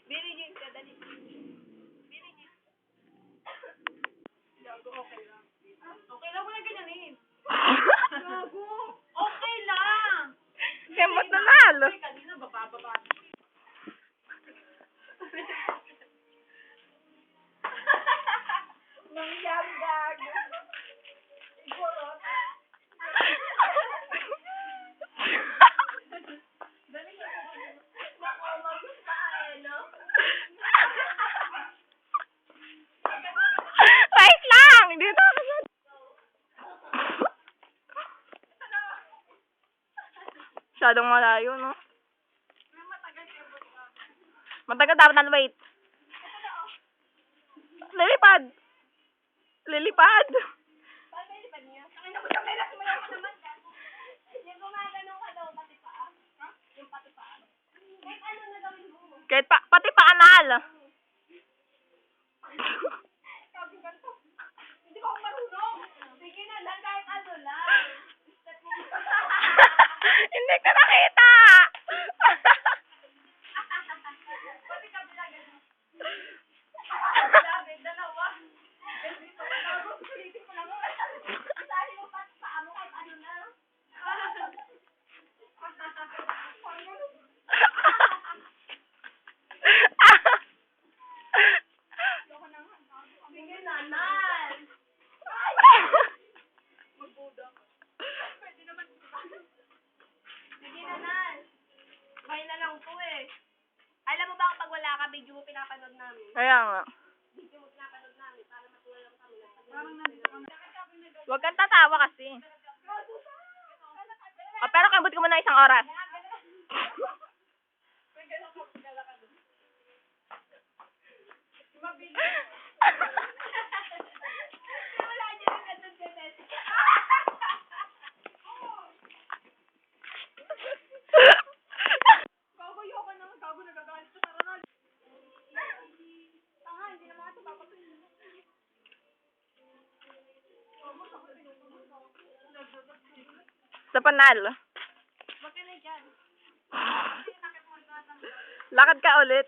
Billy Jean ka, dali. Billy Jean. Gago, okay lang. Okay lang, wala ganyanin. Gago. Okay lang. Kembot na nalo. Kanina, bababa. Manggagag. Siguro. Dali ka. Nakomag pa eh, no? Wait lang! Dito ako sa... Masyadong malayo, no? Matagal dapat na wait. Lilipad! Lilipad! Paano lilipad niya? Ang ina mo sa kailas mo lang naman ka. Yung gumaganong ka daw, pati paa. Ha? Yung pati paa. Kahit ano na gawin mo. Kahit pati pa anal. Sabi ka to. Hindi ko ako marunong. Sige na lang, kahit ano lang. Hindi ko nakita! Pati kabila ganun. Grabe, dalawa. Dito, tapos sulitin ko lang. Isali mo pati paa mo kahit ano na. Sige na, Nal. Magbuda. Pwede naman. Sige na, Nal. Kaya na lang to eh. Alam mo ba kapag wala ka, video mo pinapanood namin? Kaya nga. Video mo pinapanood namin para matuwa lang kami. Huwag kang tatawa kasi. O, pero kabut ko muna isang oras. Wala niya rin nandun si Messi. Gago, yoko naman. Gago, nagagalit sa Ronaldo. Tanga, hindi naman ito papatuloy. Sa panal. Wag ka na dyan. Lakad ka ulit.